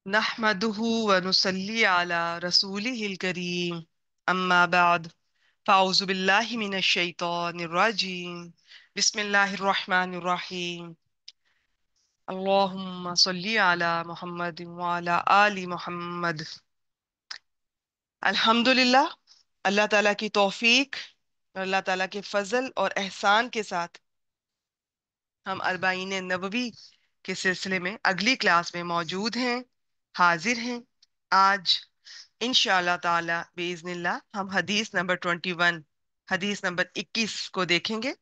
नहमदुहु व नुसल्ली अला रसूलिहिल करीम अम्मा बाद फ़ाऊज़ु बिल्लाहि मिनश शैतानिर रजीम बिस्मिल्लाहिर रहमानिर रहीम अल्लाहुम्मा सल्ली अला मुहम्मद व अला आलि मुहम्मद। अल्हम्दुलिल्लाह, अल्लाह ताला की तौफीक और अल्लाह ताला के फजल और एहसान के साथ हम अरबाईन नबवी के सिलसिले में अगली क्लास में मौजूद हैं, हाजिर हैं। आज इंशाअल्लाह ताला बिइज़्निल्लाह हम हदीस नंबर 21, हदीस नंबर 21 को देखेंगे।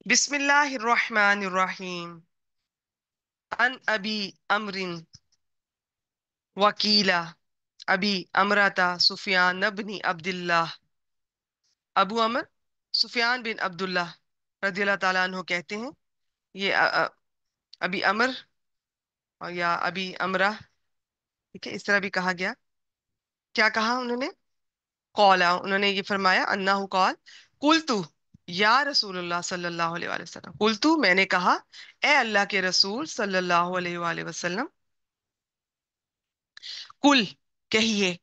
बिस्मिल्लाहिर्रहमानिर्रहीम। अन अबी अमरिन वकीला अबी अमरता सुफियान इब्न अब्दुल्लाह। अबू अमर सुफियान बिन अब्दुल्लाह रदियल्लाहु ताला अन्हु कहते हैं, ये अबी अमर और या अबी अमरा, ठीक है, इस तरह भी कहा गया। क्या कहा उन्होंने? कौला, उन्होंने ये फरमाया, अन्नाहु कौल कुलतु या रसूलुल्लाह सल्लल्लाहु अलैहि वसल्लम। कुलतु, मैंने कहा, ए अल्लाह के रसूल सल्लल्लाहु अलैहि वसल्लम। कुल, कहिए,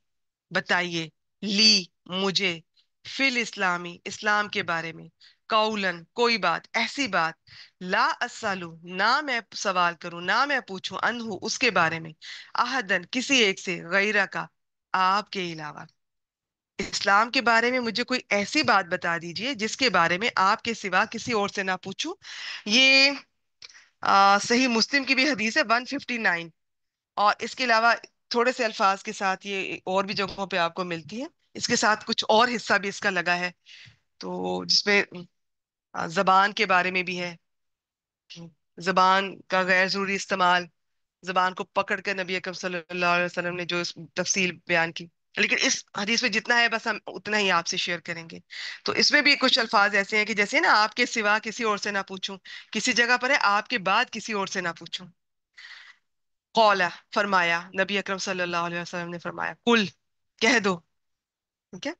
बताइए, ली, मुझे, फिल इस्लामी, इस्लाम के बारे में, कौलन, कोई बात, ऐसी बात, ला अस्सलु, ना मैं सवाल करूं, ना मैं पूछूं, अनहु, उसके बारे में, अहदन, किसी एक से, गैरा का, आपके अलावा। इस्लाम के बारे में मुझे कोई ऐसी बात बता दीजिए जिसके बारे में आपके सिवा किसी और से ना पूछूं। ये सही मुस्लिम की भी हदीस है 159। और इसके अलावा थोड़े से अल्फाज के साथ ये और भी जगहों पे आपको मिलती है। इसके साथ कुछ और हिस्सा भी इसका लगा है, तो जिसमें जबान के बारे में भी है, जबान का गैर जरूरी इस्तेमाल, जबान को पकड़ कर नबी अकरम सल्लल्लाहु अलैहि वसल्लम ने जो तफसील बयान की। लेकिन इस हदीस में जितना है बस हम उतना ही आपसे शेयर करेंगे। तो इसमें भी कुछ अल्फाज ऐसे हैं कि जैसे ना, आपके सिवा किसी और से ना पूछूं, किसी जगह पर है आपके बाद किसी और से ना पूछूं। कौला, फरमाया, नबी अकरम सल्लल्लाहु अलैहि वसल्लम ने फरमाया, कुल, कह दो, ठीक है,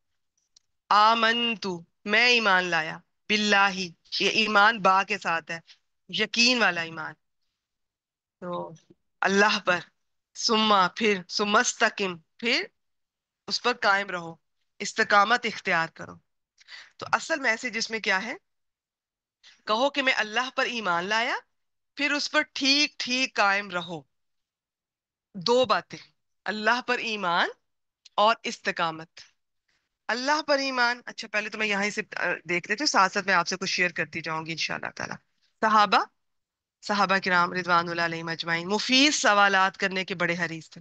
आमनतु, मैं ईमान लाया, बिल्लाही, ये ईमान बा के साथ है, यकीन वाला ईमान, तो अल्लाह पर, सुम्मा, फिर, सुमस्तकिम, फिर उस पर कायम रहो, इस्तकामत इख्तियार करो। तो असल मैसेज इसमें क्या है? कहो कि मैं अल्लाह पर ईमान लाया, फिर उस पर ठीक ठीक कायम रहो। दो बातें, अल्लाह पर ईमान और इस्तकामत। अल्लाह पर ईमान, अच्छा पहले तो मैं यहीं से देख लेती हूँ, साथ साथ मैं आपसे कुछ शेयर करती जाऊंगी इंशाल्लाह ताला। सहाबा, सहाबा किराम रिजवानुल्लाह अलैहिम अजमाइन मुफीद सवालात करने के बड़े हरीस थे,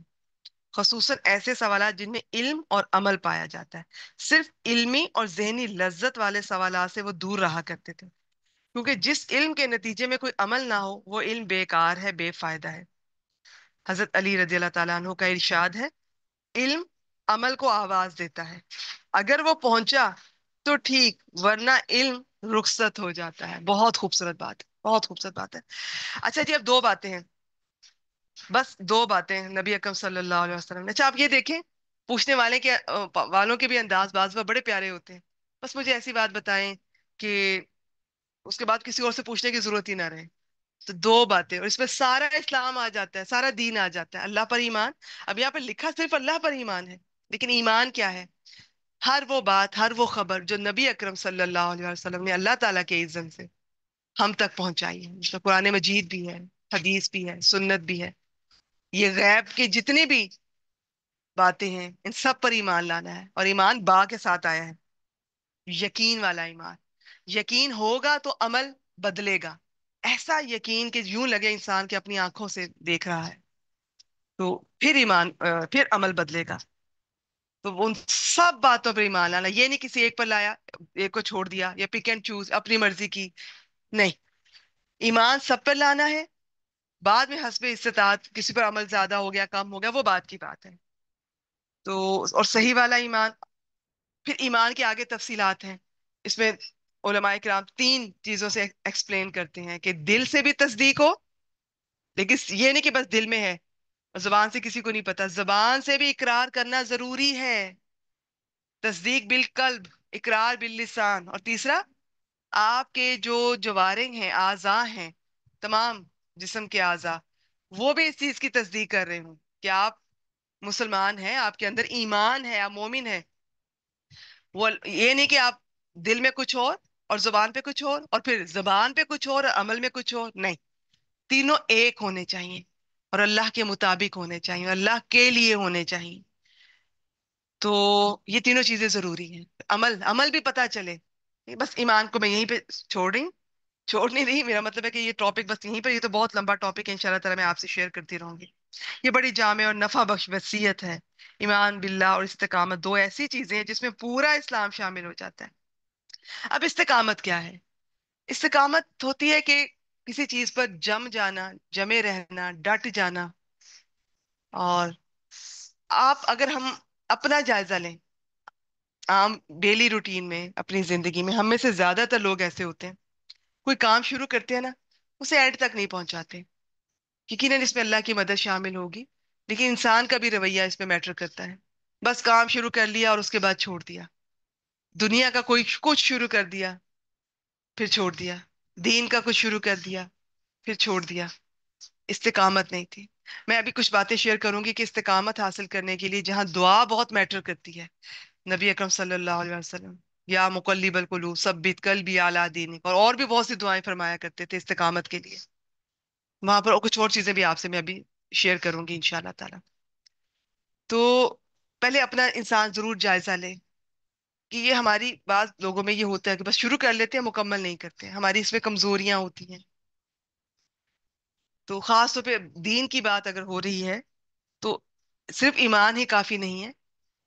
खसूसन ऐसे सवालात जिनमें इल्म और अमल पाया जाता है। सिर्फ इल्मी और जहनी लज्जत वाले सवालात से वो दूर रहा करते थे, क्योंकि जिस इल्म के नतीजे में कोई अमल ना हो वो इल्म बेकार है, बेफायदा है। हजरत अली रजी ताला अन्हु का इरशाद है, इल्म अमल को आवाज देता है, अगर वो पहुंचा तो ठीक, वरना इल्म रुखसत हो जाता है। बहुत खूबसूरत बात है, बहुत खूबसूरत बात है। अच्छा जी, अब दो बातें हैं, बस दो बातें हैं नबी अकरम सल्लल्लाहु अलैहि वसल्लम ने। अच्छा आप ये देखें, पूछने वाले के वालों के भी अंदाज बाज बड़े प्यारे होते हैं। बस मुझे ऐसी बात बताएं कि उसके बाद किसी और से पूछने की जरूरत ही ना रहे। तो दो बातें, और इसमें सारा इस्लाम आ जाता है, सारा दीन आ जाता है। अल्लाह पर ईमान, अब यहाँ पे लिखा सिर्फ अल्लाह पर ईमान है, लेकिन ईमान क्या है? हर वो बात, हर वो खबर जो नबी अकरम सल्लल्लाहु अलैहि वसल्लम ने अल्लाह ताला के इज़्ज़त से हम तक पहुंचाई है। मतलब कुरान मजीद भी है, हदीस भी है, सुन्नत भी है, ये गैब के जितने भी बातें हैं इन सब पर ईमान लाना है। और ईमान बा के साथ आया है, यकीन वाला ईमान। यकीन होगा तो अमल बदलेगा, ऐसा यकीन कि यूं लगे इंसान के अपनी आंखों से देख रहा है, तो फिर ईमान, फिर अमल बदलेगा। तो उन सब बातों पर ईमान लाना, ये नहीं किसी एक पर लाया, एक को छोड़ दिया, या पिक एंड चूज अपनी मर्जी की, नहीं। ईमान सब पर लाना है, बाद में हस्बे इस्तिताअत किसी पर अमल ज्यादा हो गया, कम हो गया, वो बात की बात है। तो और सही वाला ईमान, फिर ईमान के आगे तफसीलात हैं। इसमें उलमाए किराम तीन चीजों से एक्सप्लेन करते हैं कि दिल से भी तस्दीक हो, लेकिन ये नहीं कि बस दिल में है और जुबान से किसी को नहीं पता, जुबान से भी इकरार करना जरूरी है। तस्दीक बिल कल्ब, इकरार बिल लिसान। और तीसरा, आपके जो जवारिह हैं, आज़ा हैं, तमाम जिस्म के आज़ा, वो भी इस चीज की तस्दीक कर रहे हूँ। کہ آپ مسلمان ہیں, آپ کے اندر ایمان ہے, آپ مومن ہیں. وہ یہ نہیں کہ آپ دل میں کچھ اور زبان پہ کچھ اور پھر زبان پہ کچھ اور عمل میں کچھ اور نہیں. تینوں ایک ہونے چاہیے اور اللہ کے مطابق ہونے چاہیے, اللہ کے لیے ہونے چاہیے. تو یہ تینوں چیزیں ضروری ہیں. عمل بھی پتہ چلے. بس ایمان کو میں یہیں پہ چھوڑ رہی ہوں, چھوڑ نہیں رہی, میرا مطلب ہے کہ یہ ٹاپک بس یہیں پہ, یہ تو بہت لمبا ٹاپک ہے, انشاءاللہ تعالی میں آپ سے شیئر کرتی رہوں گی. یہ بڑی جامع اور نفع بخش وصیت ہے. ایمان باللہ اور استقامت دو ایسی چیزیں ہیں جس میں پورا اسلام شامل ہو جاتا ہے. اب استقامت کیا ہے؟ استقامت ہوتی ہے کہ کسی چیز پر جم جانا, جمے رہنا, ڈٹ جانا. اور اگر ہم اپنا جائزہ لیں, عام ڈیلی روٹین میں, اپنی زندگی میں, ہم میں سے زیادہ تر لوگ ایسے ہوتے ہیں, کوئی کام شروع کرتے ہیں نا, اسے اینڈ تک نہیں پہنچاتے. یقیناً اس میں اللہ کی مدد شامل ہوگی, لیکن انسان کا بھی رویہ اس میں میٹر کرتا ہے. بس کام شروع کر لیا اور اس کے بعد چھوڑ دیا. دنیا کا کوئی کچھ شروع کر دیا, پھر چھوڑ دیا. دین کا کچھ شروع کر دیا, پھر چھوڑ دیا. استقامت نہیں تھی. میں ابھی کچھ باتیں شیئر کروں گی کہ استقامت حاصل کرنے کے لیے جہاں دعا بہت میٹر کرتی ہے. نبی اکرم صلی اللہ علیہ وسلم یا مقلب القلوب ثبت قلبی علی دینک, اور بھی بہت سی دعائیں فرمایا کرتے تھے استقامت کے لیے. وہاں پر کچھ اور چیزیں بھی آپ سے میں ابھی شیئر کروں گی انشاءاللہ تعالی. تو پہلے اپنا انسان ضرور جائزہ لے کہ یہ ہماری بعض لوگوں میں یہ ہوتا ہے کہ بس شروع کر لیتے ہیں, مکمل نہیں کرتے. ہماری اس میں کمزوریاں ہوتی ہیں. تو خاص طور پہ دین کی بات اگر ہو رہی ہے تو صرف ایمان ہی کافی نہیں ہے,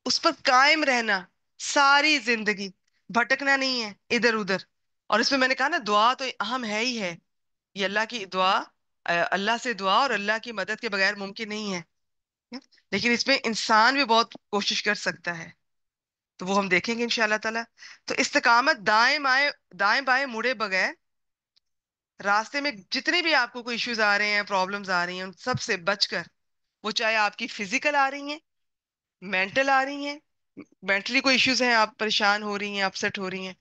اس پر قائم رہنا ساری زندگی, بھٹکنا نہیں ہے ادھر ادھر. اور اس میں میں نے کہا نا, دعا تو اہم ہے ہی ہے. یہ اللہ کی دعا, اللہ سے دعا اور اللہ کی مدد کے بغیر ممکن نہیں ہے. لیکن اس میں انسان بھی بہت کوشش کر سکتا ہے, تو وہ ہم دیکھیں گے انشاءاللہ تعالی. تو استقامت دائیں بائیں مڑے بغیر راستے میں جتنے بھی آپ کو کوئی ایشوز آ رہے ہیں, پرابلمز آ رہی ہیں, ان سب سے بچ کر, وہ چاہے آپ کی فزیکل آ رہی ہیں, مینٹل آ رہی ہیں, مینٹلی کوئی ایشوز ہیں, آپ پریشان ہو رہی ہیں, اپسٹ ہو رہی ہیں,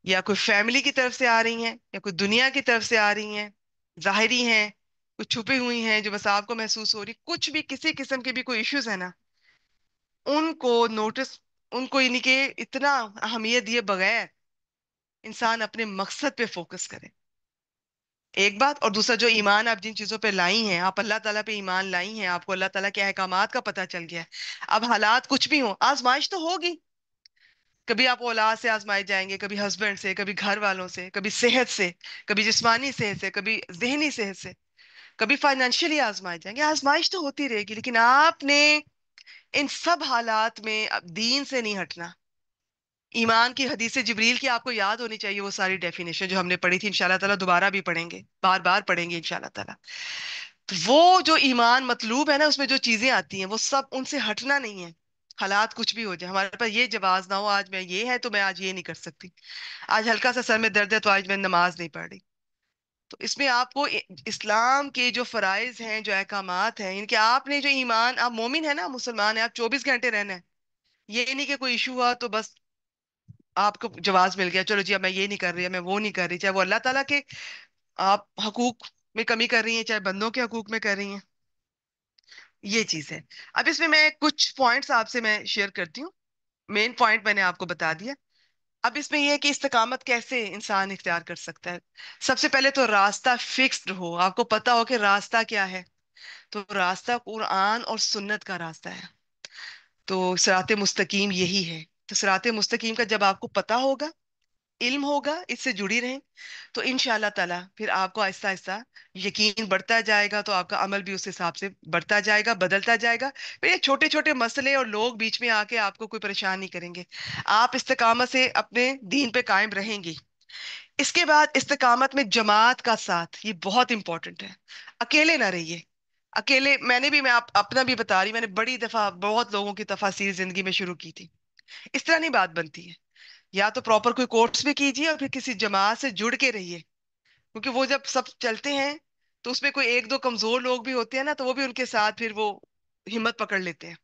یا کوئی فیملی کی طرف سے آ رہی ہیں, یا کوئی دنیا کی طرف سے آ رہی ہیں, ظاہری ہیں, کچھ چھپی ہوئی ہیں جو بس آپ کو محسوس ہو رہی, کچھ بھی کسی قسم کے بھی کوئی ایشوز ہیں نا, ان کو نوٹس, ان کو یعنی کہ اتنا اہمیت دیے بغیر انسان اپنے مقصد پہ فوکس کرے. ایک بات. اور دوسرا, جو ایمان آپ جن چیزوں پہ لائی ہیں, آپ اللہ تعالیٰ پہ ایمان لائی ہیں, آپ کو اللہ تعالیٰ کے احکامات کا پتہ چل گیا ہے. اب حالات کچھ بھی ہوں, آزمائش تو ہوگی. کبھی آپ اولاد سے آزمائے جائیں گے, کبھی ہسبینڈ سے, کبھی گھر والوں سے, کبھی صحت سے, کبھی جسمانی صحت سے, کبھی ذہنی صحت سے, کبھی فائنینشلی آزمائے جائیں گے. آزمائش تو ہوتی رہے گی, لیکن آپ نے ان سب حالات میں اب دین سے نہیں ہٹنا. ایمان کی حدیث جبریل کی آپ کو یاد ہونی چاہیے, وہ ساری ڈیفینیشن جو ہم نے پڑھی تھی, انشاءاللہ تعالیٰ دوبارہ بھی پڑھیں گے, بار بار پڑھیں گے انشاءاللہ تعالیٰ. تو وہ جو ایمان مطلوب ہے نا, اس میں جو چیزیں آتی ہیں, وہ سب ان سے ہٹنا نہیں ہے. حالات کچھ بھی ہو جائے, ہمارے پاس یہ جواز نہ ہو, آج میں یہ ہے تو میں آج یہ نہیں کر سکتی, آج ہلکا سا سر میں درد ہے تو آج میں نماز نہیں پڑھ رہی. تو اس میں آپ کو اسلام کے جو فرائض ہیں, جو احکامات ہیں, ان کے آپ نے جو ایمان, آپ مومن ہے نا, مسلمان ہے, آپ 24 گھنٹے رہنا ہے. یہ نہیں کہ کوئی ایشو ہوا تو بس آپ کو جواز مل گیا, چلو جی اب میں یہ نہیں کر رہی, میں وہ نہیں کر رہی, چاہے وہ اللہ تعالیٰ کے آپ حقوق میں کمی کر رہی ہیں, چاہے بندوں کے حقوق میں کر رہی ہیں. یہ چیز ہے. اب اس میں کچھ پوائنٹس آپ سے میں شیئر کرتی ہوں. مین پوائنٹ میں نے آپ کو بتا دیا. اب اس میں یہ ہے کہ استقامت کیسے انسان اختیار کر سکتا ہے. سب سے پہلے تو راستہ فکسڈ ہو, آپ کو پتا ہو کہ راستہ کیا ہے. تو راستہ قرآن اور سنت کا راستہ ہے. تو صراط مستقیم یہی ہے. تو صراط مستقیم کا جب آپ کو پتا ہوگا, علم ہوگا, اس سے جڑی رہیں, تو انشاءاللہ تعالیٰ پھر آپ کو آہستہ آہستہ یقین بڑھتا جائے گا, تو آپ کا عمل بھی اس حساب سے بڑھتا جائے گا, بدلتا جائے گا. پھر یہ چھوٹے چھوٹے مسئلے اور لوگ بیچ میں آ کے آپ کو کوئی پریشان نہیں کریں گے. آپ استقامت سے اپنے دین پہ قائم رہیں گی. اس کے بعد استقامت میں جماعت کا ساتھ, یہ بہت امپورٹنٹ ہے. اکیلے نہ رہیے. اکیلے, میں اپنا بھی بتا رہی, میں نے بڑی دفعہ بہت لوگوں کی تفاسیر زندگی میں شروع کی تھی. اس طرح نہیں بات بنتی ہے. یا تو پراپر کوئی کورس بھی کیجیے, اور پھر کسی جماعت سے جڑ کے رہیے. کیونکہ وہ جب سب چلتے ہیں تو اس میں کوئی ایک دو کمزور لوگ بھی ہوتے ہیں نا, تو وہ بھی ان کے ساتھ پھر وہ ہمت پکڑ لیتے ہیں.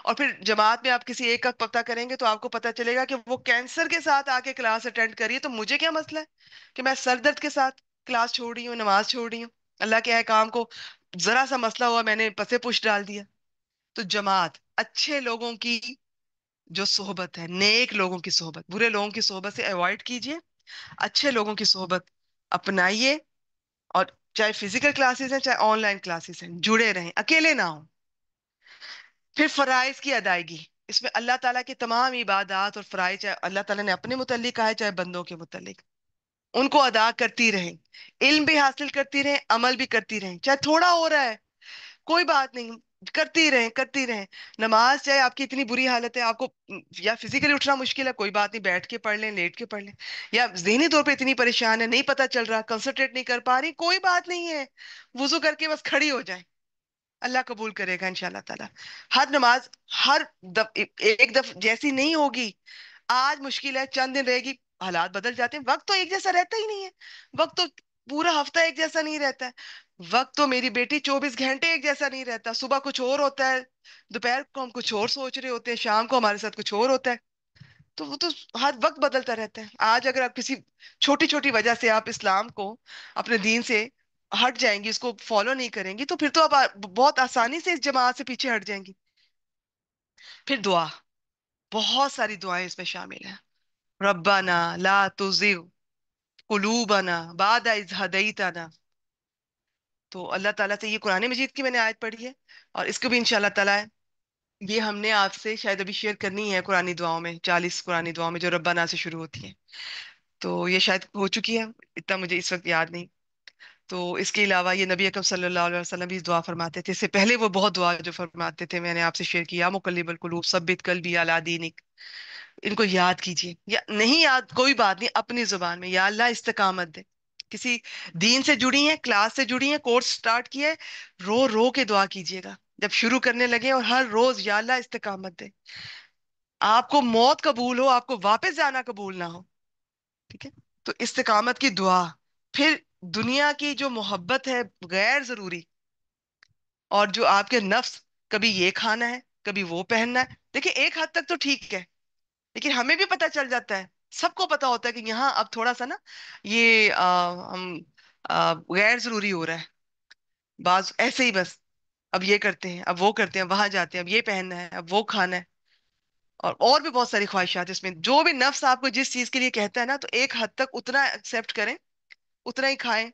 اور پھر جماعت میں آپ کسی ایک کا پتہ کریں گے تو آپ کو پتہ چلے گا کہ وہ کینسر کے ساتھ آ کے کلاس اٹینڈ کریے, تو مجھے کیا مسئلہ ہے کہ میں سر درد کے ساتھ کلاس چھوڑ رہی ہوں, نماز چھوڑ رہی ہوں. اللہ کے احکام کو ذرا سا مسئلہ ہوا, میں نے پسے پش ڈال دیا. तो जमात, अच्छे लोगों की जो सोहबत है, नेक लोगों की सोहबत, बुरे लोगों की सोहबत से अवॉइड कीजिए, अच्छे लोगों की सोहबत अपनाइए। और चाहे फिजिकल क्लासेस हैं चाहे ऑनलाइन क्लासेस हैं, जुड़े रहें, अकेले ना हो। फिर फराइज की अदायगी, इसमें अल्लाह ताला की तमाम इबादत और फराइज, चाहे अल्लाह ताला ने अपने मुतल्लिक कहा है चाहे बंदों के मुतल्लिक, उनको अदा करती रहें। इल्म भी हासिल करती रहें, अमल भी करती रहें, चाहे थोड़ा हो रहा है कोई बात नहीं, करती रहें करती रहें। नमाज चाहे आपकी इतनी बुरी हालत है आपको, या फिजिकली उठना मुश्किल है, कोई बात नहीं, बैठ के पढ़ लें, लेट के पढ़ लें, या ज़हनी तौर पे इतनी परेशान है, नहीं पता चल रहा, कंसंट्रेट नहीं कर पा रही, कोई बात नहीं है, वुजू करके बस खड़ी हो जाए, अल्लाह कबूल करेगा इंशाल्लाह ताला। हर नमाज, हर एक दफ जैसी नहीं होगी। आज मुश्किल है, चंद दिन रहेगी, हालात बदल जाते हैं, वक्त तो एक जैसा रहता ही नहीं है, वक्त तो पूरा हफ्ता एक जैसा नहीं रहता है, वक्त तो मेरी बेटी 24 घंटे एक जैसा नहीं रहता, सुबह कुछ और होता है, दोपहर को हम कुछ और सोच रहे होते हैं, शाम को हमारे साथ कुछ और होता है। तो वो तो हर वक्त बदलता रहता है। आज अगर आप किसी छोटी छोटी वजह से आप इस्लाम को, अपने दीन से हट जाएंगी, उसको फॉलो नहीं करेंगी, तो फिर तो आप बहुत आसानी से इस जमात से पीछे हट जाएंगी। फिर दुआ, बहुत सारी दुआएं इसमें शामिल है। रब्बाना ला तुजिग कुलूबना बाद इज हदैताना। तो अल्लाह ताला से ये कुरान मजीद की मैंने आयत पढ़ी है, और इसको भी इंशाल्लाह ताला ये हमने आपसे शायद अभी शेयर करनी है कुरानी दुआओं में, 40 कुरानी दुआओं में जो रब्बाना से शुरू होती है। तो ये शायद हो चुकी है, इतना मुझे इस वक्त याद नहीं। तो इसके अलावा ये नबी अकरम सल्लल्लाहु अलैहि वसल्लम भी इस दुआ फरमाते थे, इससे पहले वो बहुत दुआ जो फरमाते थे मैंने आपसे शेयर किया, मुकल्लिबल कुलूब सब्बित कल्बी अला दीनिक। इनको याद कीजिए, या नहीं याद कोई बात नहीं, अपनी जुबान में या अल्लाह इस्तिकामत दे। किसी दीन से जुड़ी हैं, क्लास से जुड़ी हैं, कोर्स स्टार्ट किया है, रो रो के दुआ कीजिएगा जब शुरू करने लगे, और हर रोज या अल्लाह इस्तिकामत दे। आपको मौत कबूल हो, आपको वापस जाना कबूल ना हो, ठीक है। तो इस्तिकामत की दुआ। फिर दुनिया की जो मोहब्बत है गैर जरूरी, और जो आपके नफ्स, कभी ये खाना है कभी वो पहनना है, देखिए एक हद तक तो ठीक है, लेकिन हमें भी पता चल जाता है, सबको पता होता है कि यहाँ अब थोड़ा सा ना ये हम गैर जरूरी हो रहा है। बाज ऐसे ही बस, अब ये करते हैं, अब वो करते हैं, वहां जाते हैं, अब ये पहनना है, अब वो खाना है, और भी बहुत सारी ख्वाहिशात इसमें। जो भी नफ्स आपको जिस चीज के लिए कहता है ना, तो एक हद तक उतना एक्सेप्ट करें, उतना ही खाएं,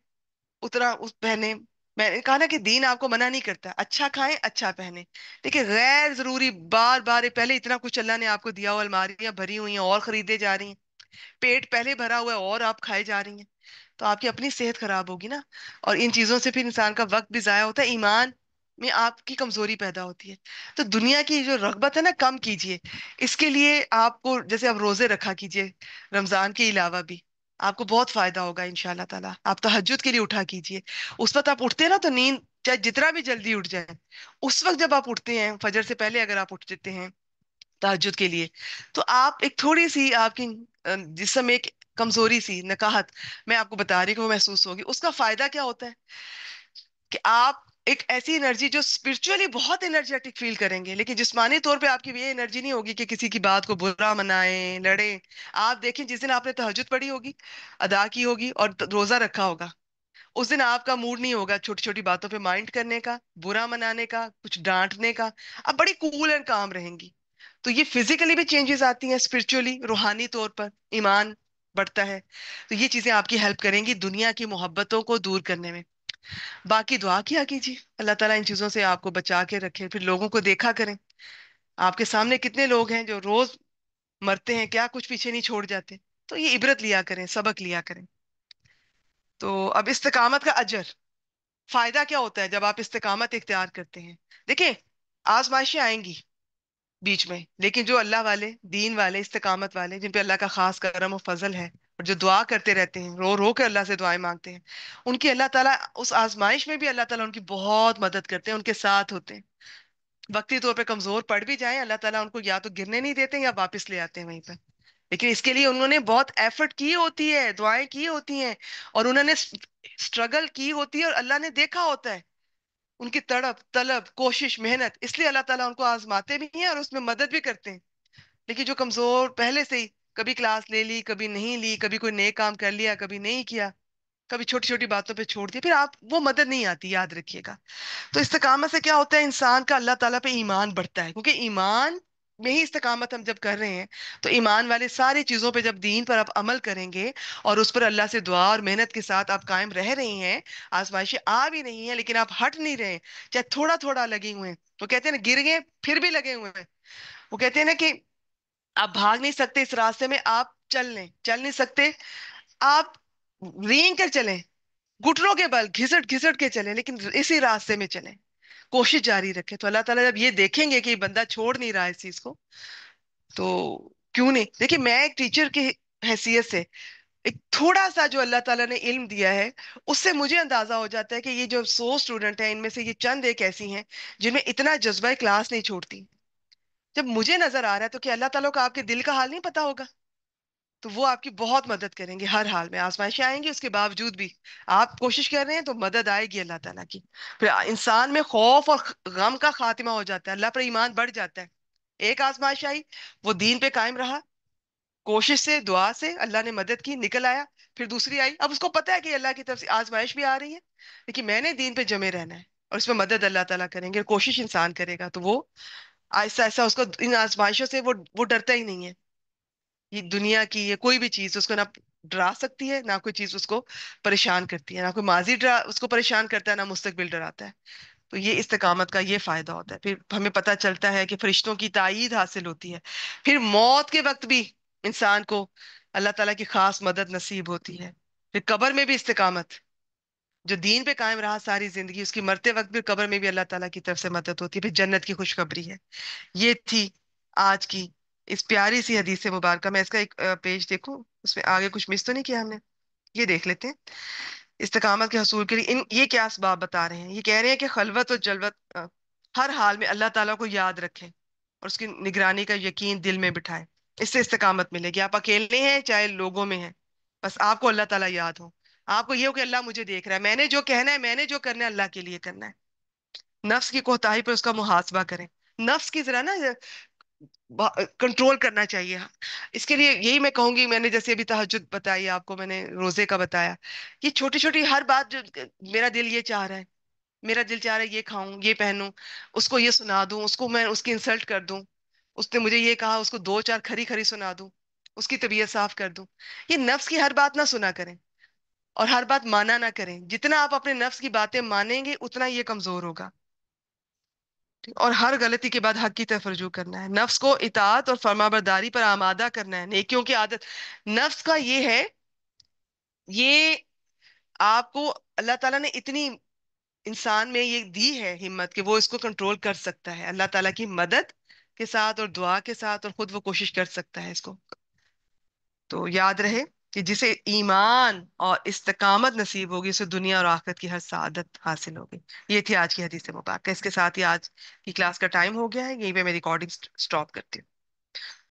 उतना उस पहने। मैंने कहा ना कि दीन आपको मना नहीं करता, अच्छा खाएं अच्छा पहने, देखिए गैर जरूरी बार बार, पहले इतना कुछ अल्लाह ने आपको दिया हुआ, अलमारियां भरी हुई हैं और खरीदे जा रही हैं, पेट पहले भरा हुआ है और आप खाए जा रही हैं, तो आपकी अपनी सेहत खराब होगी ना। और इन चीजों से फिर इंसान का वक्त भी जाया होता है, ईमान में आपकी कमजोरी पैदा होती है। तो दुनिया की जो रगबत है ना, कम कीजिए। इसके लिए आपको, जैसे आप रोजे रखा कीजिए रमजान के अलावा भी, आपको बहुत फायदा होगा इंशाल्लाह ताला। आप तहज्जुद के लिए उठा कीजिए, उस वक्त आप उठते हैं ना, तो नींद चाहे जितना भी जल्दी उठ जाए, उस वक्त जब आप उठते हैं फजर से पहले, अगर आप उठ जाते हैं तहज्जुद के लिए, तो आप एक थोड़ी सी आपकी जिस्म में एक कमजोरी सी नकाहत, मैं आपको बता रही हूँ कि वो महसूस होगी। उसका फायदा क्या होता है कि आप एक ऐसी एनर्जी, जो स्पिरिचुअली बहुत एनर्जेटिक फील करेंगे, लेकिन जिस्मानी तौर पे आपकी ये एनर्जी नहीं होगी कि किसी की बात को बुरा मनाएं, लड़ें। आप देखें, जिस दिन आपने तहज्जुद पढ़ी होगी, अदा की होगी और रोजा रखा होगा, उस दिन आपका मूड नहीं होगा छोटी छोटी बातों पे माइंड करने का, बुरा मनाने का, कुछ डांटने का। आप बड़ी कूल एंड काम रहेंगी। तो ये फिजिकली भी चेंजेस आती हैं, स्पिरिचुअली रूहानी तौर पर ईमान बढ़ता है। तो ये चीजें आपकी हेल्प करेंगी दुनिया की मोहब्बतों को दूर करने में। बाकी दुआ किया कीजिए, अल्लाह ताला इन चीजों से आपको बचा के रखे। फिर लोगों को देखा करें, आपके सामने कितने लोग हैं जो रोज मरते हैं, क्या कुछ पीछे नहीं छोड़ जाते। तो ये इबरत लिया करें, सबक लिया करें। तो अब इस्तिकामत का अजर, फायदा क्या होता है जब आप इस्तिकामत इख्तियार करते हैं। देखिए, आजमाइशें आएंगी बीच में, लेकिन जो अल्लाह वाले, दीन वाले, इस्तिकामत वाले, जिन पे अल्लाह का खास करम और फजल है, और जो दुआ करते रहते हैं, रो रो के अल्लाह से दुआएं मांगते हैं, उनकी अल्लाह ताला उस आजमाइश में भी अल्लाह ताला उनकी बहुत मदद करते हैं, उनके साथ होते हैं। वक्ती तौर पे कमजोर पड़ भी जाए, अल्लाह ताला उनको या तो गिरने नहीं देते या वापस ले आते हैं वहीं पर। लेकिन इसके लिए उन्होंने बहुत एफर्ट की होती है, दुआएं की होती हैं, और उन्होंने स्ट्रगल की होती है, और अल्लाह ने देखा होता है उनकी तड़प तलब कोशिश मेहनत, इसलिए अल्लाह ताला उनको आजमाते भी हैं और उसमें मदद भी करते हैं। लेकिन जो कमजोर पहले से ही, कभी क्लास ले ली कभी नहीं ली, कभी कोई नए काम कर लिया कभी नहीं किया, कभी छोटी छोटी बातों पे छोड़ दिया, फिर आप वो मदद नहीं आती, याद रखिएगा। तो इस्तिकामत से क्या होता है, इंसान का अल्लाह ताला पे ईमान बढ़ता है, क्योंकि ईमान में ही इस्तिकामत हम जब कर रहे हैं, तो ईमान वाले सारी चीजों पे जब दीन पर आप अमल करेंगे और उस पर अल्लाह से दुआ और मेहनत के साथ आप कायम रह रही हैं, आजमाइशें आ भी नहीं है लेकिन आप हट नहीं रहे, चाहे थोड़ा थोड़ा लगे हुए हैं। वो कहते हैं ना, गिर गए फिर भी लगे हुए हैं। वो कहते हैं ना कि आप भाग नहीं सकते इस रास्ते में, आप चल नहीं सकते, आप रेंग कर चलें, घुटनों के बल घिसट घिसट के चलें, लेकिन इसी रास्ते में चलें, कोशिश जारी रखें। तो अल्लाह ताला जब ये देखेंगे कि बंदा छोड़ नहीं रहा है इस चीज को, तो क्यों नहीं। देखिए, मैं एक टीचर की हैसियत से एक थोड़ा सा जो अल्लाह ताला ने इल्म दिया है, उससे मुझे अंदाजा हो जाता है कि ये जो 100 स्टूडेंट हैं, इनमें से ये चंद एक ऐसी हैं जिनमें इतना जज्बा क्लास नहीं छोड़ती। जब मुझे नजर आ रहा है तो क्या अल्लाह ताला को आपके दिल का हाल नहीं पता होगा? तो वो आपकी बहुत मदद करेंगे हर हाल में। आजमाइशें आएंगी, उसके बावजूद भी आप कोशिश कर रहे हैं तो मदद आएगी अल्लाह ताला की। फिर इंसान में खौफ और गम का खात्मा हो जाता है, अल्लाह पर ईमान बढ़ जाता है। एक आजमाइश आई, वो दीन पे कायम रहा, कोशिश से दुआ से अल्लाह ने मदद की, निकल आया। फिर दूसरी आई, अब उसको पता है कि अल्लाह की तरफ से आजमाइश भी आ रही है, लेकिन मैंने दीन पे जमे रहना है और इसमें मदद अल्लाह ताला करेंगे। कोशिश इंसान करेगा तो वो ऐसा ऐसा उसको इन आजमाइशों से वो डरता ही नहीं है। ये दुनिया की ये कोई भी चीज उसको ना डरा सकती है, ना कोई चीज उसको परेशान करती है, ना कोई माजी डरा उसको परेशान करता है, ना मुस्तकबिल डराता है। तो ये इस्तिकामत का ये फायदा होता है। फिर हमें पता चलता है कि फरिश्तों की तायीद हासिल होती है। फिर मौत के वक्त भी इंसान को अल्लाह ताला की खास मदद नसीब होती है। फिर कब्र में भी इस्तिकामत, जो दीन पे कायम रहा सारी जिंदगी, उसकी मरते वक्त भी कब्र में भी अल्लाह ताला की तरफ से मदद होती है। फिर जन्नत की खुशखबरी है। ये थी आज की इस प्यारी सी हदीस मुबारक। मैं इसका एक पेज देखूं, उसमें आगे कुछ मिस तो नहीं किया हमने? ये देख लेते हैं। इस्तिकामत के हसूल के लिए इन ये क्या असबाब बता रहे हैं। ये कह रहे हैं कि खलवत और जलवत, हर हाल में अल्लाह ताला को याद रखें और उसकी निगरानी का यकीन दिल में बिठाएं। इससे इस्तिकामत मिलेगी। आप अकेले हैं चाहे लोगों में हैं, बस आपको अल्लाह ताला याद हो। आपको ये हो कि अल्लाह मुझे देख रहा है, मैंने जो कहना है, मैंने जो करना है, अल्लाह के लिए करना है। नफ्स की कोताही पर उसका मुहासबा करें। नफ्स की जरा ना कंट्रोल करना चाहिए। इसके लिए यही मैं कहूंगी, मैंने जैसे अभी तहज्जुद बताई आपको, मैंने रोजे का बताया, ये छोटी छोटी हर बात जो मेरा दिल ये चाह रहा है, मेरा दिल चाह रहा है ये खाऊं ये पहनूं, उसको ये सुना दूं, उसको मैं उसकी इंसल्ट कर दूं, उसने मुझे ये कहा उसको दो चार खरी खरी सुना दूं, उसकी तबीयत साफ कर दूं। ये नफ्स की हर बात ना सुना करें और हर बात माना ना करें। जितना आप अपने नफ्स की बातें मानेंगे उतना ये कमजोर होगा। और हर गलती के बाद हक की तरफ रुजू करना है, नफ्स को इताअत और फरमाबरदारी पर आमादा करना है, नेकियों की आदत। नफ्स का ये है, ये आपको अल्लाह ताला ने इतनी इंसान में ये दी है हिम्मत कि वो इसको कंट्रोल कर सकता है, अल्लाह ताला की मदद के साथ और दुआ के साथ, और खुद वो कोशिश कर सकता है इसको। तो याद रहे कि जिसे ईमान और इस्तिकामत नसीब होगी, उसे दुनिया और आखिरत की हर सादत हासिल होगी। ये थी आज की हदीस मुबारक। इसके साथ ही आज की क्लास का टाइम हो गया है, यहीं पे मैं रिकॉर्डिंग स्टॉप करती हूँ।